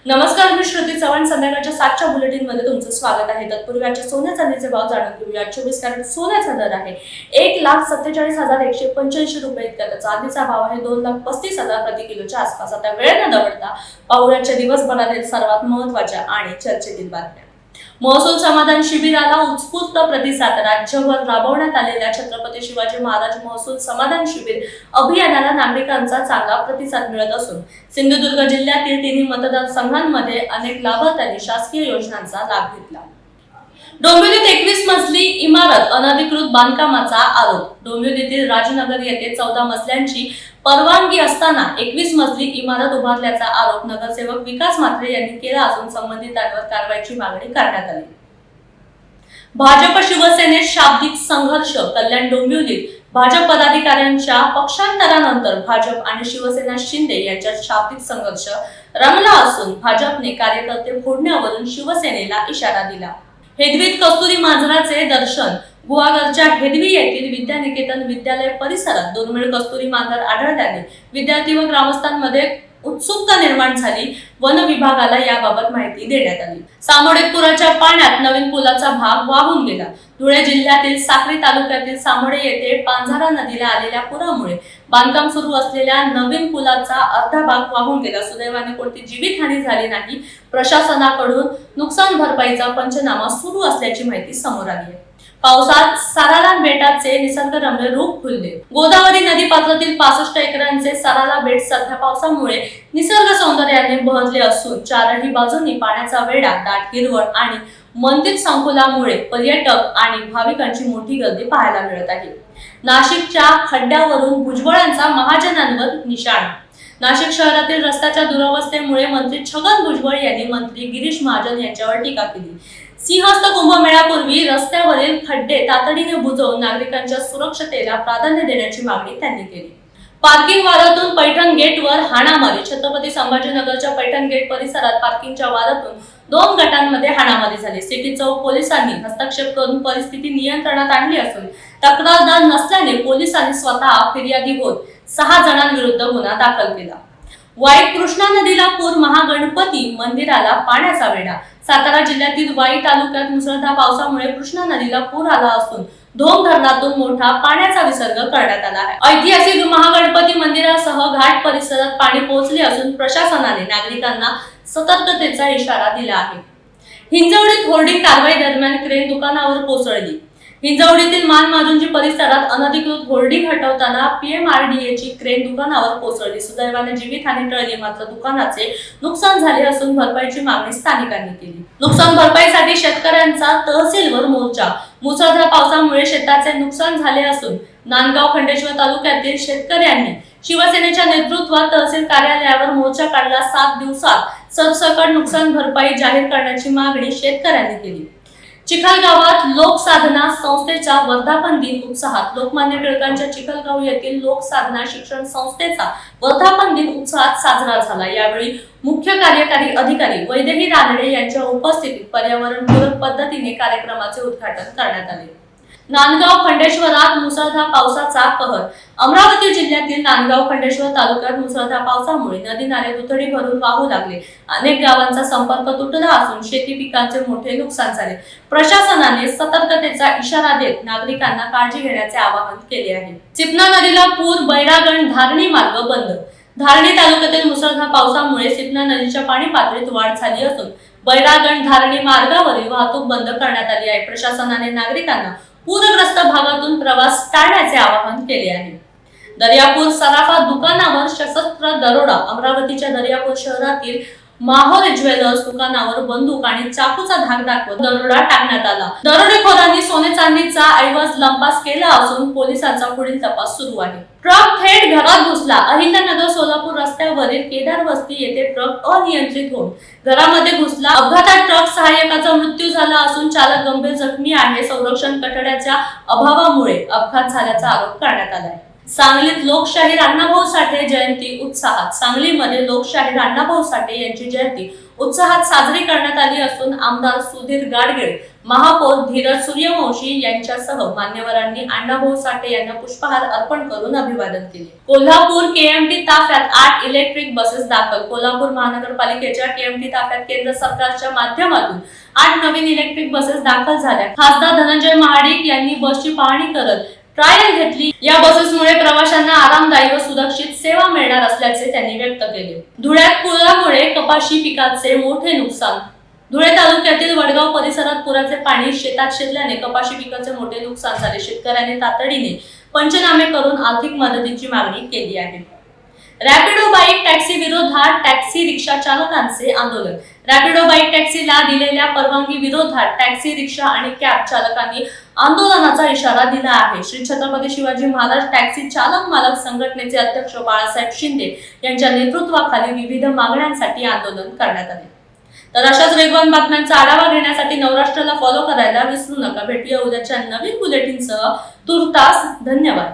नमस्कार, मी श्रुती चव्हाण. संध्याकाळच्या 7च्या बुलेटिन मध्ये तुमचं स्वागत आहे. तत्पूर्वी आजच्या सोन्या चांदीचे भाव जाणून घेऊया. 24 कॅरेट सोन्याचा दर आहे 1,47,185 रुपये इतका. तर चांदीचा भाव आहे 2,35,000 प्रति किलोच्या आसपास. आता वेळ न दवडता पाहुयाच्या दिवसभरातील सर्वात महत्त्वाच्या आणि चर्चेतील बातम्या. महसूल समाधान शिबिराला उत्स्फूर्त प्रतिसाद. राज्यभर राबवण्यात आलेल्या छत्रपती शिवाजी महाराज महसूल समाधान शिबिर अभियानाला नागरिकांचा चांगला प्रतिसाद मिळत असून सिंधुदुर्ग जिल्ह्यातील तिन्ही मतदारसंघांमध्ये अनेक लाभार्थ्यांनी शासकीय योजनांचा लाभ घेतला. डोंबिवलीत 21 मजली इमारत अनधिकृत बांधकामाचा आरोप. डोंबिवलीतील राजनगर येथे 14 मजल्यांची परवानगी असताना 21 मजली इमारत उभारल्याचा आरोप नगरसेवक विकास म्हात्रे यांनी केला असून संबंधितांवर कारवाईची मागणी करण्यात आली. भाजप शिवसेनेत शाब्दिक संघर्ष. कल्याण डोंबिवलीत भाजप पदाधिकाऱ्यांच्या पक्षांतरानंतर भाजप आणि शिवसेना शिंदे यांच्यात शाब्दिक संघर्ष रंगला असून भाजपने कार्यकर्ते फोडण्यावरून शिवसेनेला इशारा दिला. हेदवीत कस्तुरी मांजराचे दर्शन. गुहागरच्या हेदवी येथील विद्यानिकेतन विद्यालय परिसरात दुर्मिळ कस्तुरी मांजर आढळल्याने विद्यार्थी व ग्रामस्थांमध्ये उत्सुकता निर्माण झाली. वन विभागाला याबाबत माहिती देण्यात आली. सामोडे पुराच्या पाण्यात नवीन पुलाचा भाग वाहून गेला. धुळे जिल्ह्यातील साक्री तालुक्यातील सामोडे येथे पांझरा नदीला आलेल्या पुरामुळे बांधकाम सुरू असलेल्या नवीन पुलाचा अर्धा भाग वाहून गेला. सुदैवाने कोणती जीवितहानी झाली नाही. प्रशासनाकडून नुकसान भरपाईचा पंचनामा सुरू असल्याची माहिती समोर आली आहे. पावसात साराला बेटाचे निसर्गरम्य रूप खुलले. गोदावरी नदी पात्रातील 65 एकरांचे साराला बेट सध्या पावसामुळे निसर्ग सौंदर्याने बहरले असून चारही बाजूंनी पाण्याचा वेढा, दाट हिरवळ आणि मंदिर संकुलामुळे पर्यटक आणि भाविकांची मोठी गर्दी पाहायला मिळत आहे. नाशिकच्या खड्ड्यावरून भुजबळांचा महाजनांवर निशाणा. नाशिक शहरातील रस्त्याच्या दुरवस्थेमुळे मंत्री छगन भुजबळ यांनी मंत्री गिरीश महाजन यांच्यावर टीका केली. सिंहस्थ कुंभमेळ्यापूर्वी रस्त्यावरील खड्डे तातडीने बुजवून नागरिकांच्या सुरक्षतेला प्राधान्य देण्याची मागणी त्यांनी केली. पार्किंग वादातून पैठण गेटवर हाणामारी. छत्रपती संभाजीनगरच्या पैठण गेट परिसरात पार्किंगच्या वादातून 2 गटांमध्ये हाणामारी झाली. सिटी चौक पोलिसांनी हस्तक्षेप करून परिस्थिती नियंत्रणात आणली असून तक्रारदार नसल्याने पोलिसांनी स्वतः फिर्यादी होत 6 जणांविरुद्ध गुन्हा दाखल केला. वाईट कृष्णा नदीला पूर. महागणपती मंदिराला पाण्याचा वेढा. सातारा जिल्ह्यातील वाई तालुक्यात मुसळधार पावसामुळे कृष्णा नदीला पूर आला असून धोम धरणातून मोठा पाण्याचा विसर्ग करण्यात आला आहे. ऐतिहासिक महागणपती मंदिरासह घाट परिसरात पाणी पोहोचले असून प्रशासनाने नागरिकांना सतर्कतेचा इशारा दिला आहे. हिंजवडीत होर्डिंग कारवाई दरम्यान क्रेन दुकानावर कोसळली. हिंजवडीतील मानमाजुंजी परिसरात अनधिकृत होर्डिंग हटवताना PMRDAची क्रेन दुकानावर कोसळली. सुदैवाने जीवितहानी टळली, मात्र दुकानाचे नुकसान झाले असून भरपाईची मागणी स्थानिकांनी केली. नुकसान भरपाईसाठी शेतकऱ्यांचा तहसीलवर मोर्चा. मुसळधार पावसामुळे शेताचे नुकसान झाले असून नांदगाव खंडेश्वर तालुक्यातील शेतकऱ्यांनी शिवसेनेच्या नेतृत्वात तहसील कार्यालयावर मोर्चा काढला. 7 दिवसात सरसकट नुकसान भरपाई जाहीर करण्याची मागणी शेतकऱ्यांनी केली. चिखलगावात लोकसाधना संस्थेचा वर्धापन दिन उत्साहात. लोकमान्य टिळकांच्या चिखलगाव येथील लोकसाधना शिक्षण संस्थेचा वर्धापन दिन उत्साहात साजरा झाला. यावेळी मुख्य कार्यकारी अधिकारी वैदेही रानडे यांच्या उपस्थितीत पर्यावरणपूरक पद्धतीने कार्यक्रमाचे उद्घाटन करण्यात आले. नांदगाव खंडेश्वरात मुसळधार पावसाचा कहर. अमरावती जिल्ह्यातील नांदगाव खंडेश्वर तालुक्यात मुसळधार पावसामुळे नदी नाले दुथडी भरून वाहू लागले. अनेक गावांचा संपर्क तुटला असून शेती पिकांचे मोठे नुकसान झाले. प्रशासनाने सतर्कतेचा इशारा देत नागरिकांना काळजी घेण्याचे आवाहन केले आहे. सिपना नदीला पूर. बैरागण धारणी मार्ग बंद. धारणी तालुक्यातील मुसळधार पावसामुळे सिपना नदीच्या पाणी पातळीत वाढ झाली असून बैरागण धारणी मार्गावरील वाहतूक बंद करण्यात आली आहे. प्रशासनाने नागरिकांना पूरग्रस्त भागातून प्रवास टाळण्याचे आवाहन केले आहे. दर्यापूर सराफा दुकानावर सशस्त्र दरोडा. अमरावतीच्या दर्यापूर शहरातील माहोर ज्वेलर्स दुकानावर बंदूक आणि चाकूचा धाक दाखवत दरोडा टाकण्यात आला. दरोडेखोरांनी सोने चांदीचा ऐवज लंपास केला असून पोलिसांचा पुढील तपास सुरू आहे. ट्रक थेट घरात घुसला. अहिल्यानगर सोलापूर रस्त्यावरील केदार वस्ती येथे ट्रक अनियंत्रित होऊन घरामध्ये घुसला. अपघातात ट्रक सहाय्यकाचा मृत्यू झाला असून चालक गंभीर जखमी आहे. संरक्षण कठड्याच्या अभावामुळे अपघात झाल्याचा आरोप करण्यात आला आहे. सांगलीत लोकशाहीर अण्णाभाऊ साठे जयंती उत्साहात. सांगलीमध्ये लोकशाहीर अण्णाभाऊ साठे यांची जयंती उत्साहात साजरी करण्यात आली असून आमदार सुधीर गाडगीळ, महापौर धीरज सूर्यवंशी यांच्यासह मान्यवरांनी अण्णाभाऊ साठे यांना पुष्पहार अर्पण करून अभिवादन केले. कोल्हापूर केएमटी ताफ्यात 8 इलेक्ट्रिक बसेस दाखल. कोल्हापूर महानगरपालिकेच्या केएमटी ताफ्यात केंद्र सरकारच्या माध्यमातून 8 नवीन इलेक्ट्रिक बसेस दाखल झाल्या. खासदार धनंजय महाडिक यांनी बसची पाहणी करत ट्रायल घेतली. या बसेसमुळे प्रवाशांना आरामदायी व सुरक्षित सेवा मिळणार असल्याचे त्यांनी व्यक्त केले. धुळ्यात पुरामुळे कपाशी पिकाचे मोठे नुकसान. धुळे तालुक्यातील वडगाव परिसरात पुराचे पाणी शेतात शिरल्याने कपाशी पिकाचे मोठे नुकसान झाले. शेतकऱ्यांनी तातडीने पंचनामे करून आर्थिक मदतीची मागणी केली आहे. रॅपिडो बाईक टॅक्सी विरोधात टॅक्सी रिक्षा चालकांचे आंदोलन. रॅपिडो बाईक टॅक्सीला दिलेल्या परवानगी विरोधात टॅक्सी रिक्षा आणि कॅब चालकांनी आंदोलनाचा इशारा दिला आहे. श्री छत्रपती शिवाजी महाराज टॅक्सी चालक मालक संघटनेचे अध्यक्ष बाळासाहेब शिंदे यांच्या नेतृत्वाखाली विविध मागण्यांसाठी आंदोलन करण्यात आले. तर अशाच वेगवान बातम्यांचा आढावा घेण्यासाठी नवराष्ट्राला फॉलो करायला विसरू नका. भेटूया उद्याच्या नवीन बुलेटिनसह. तुर्तास धन्यवाद.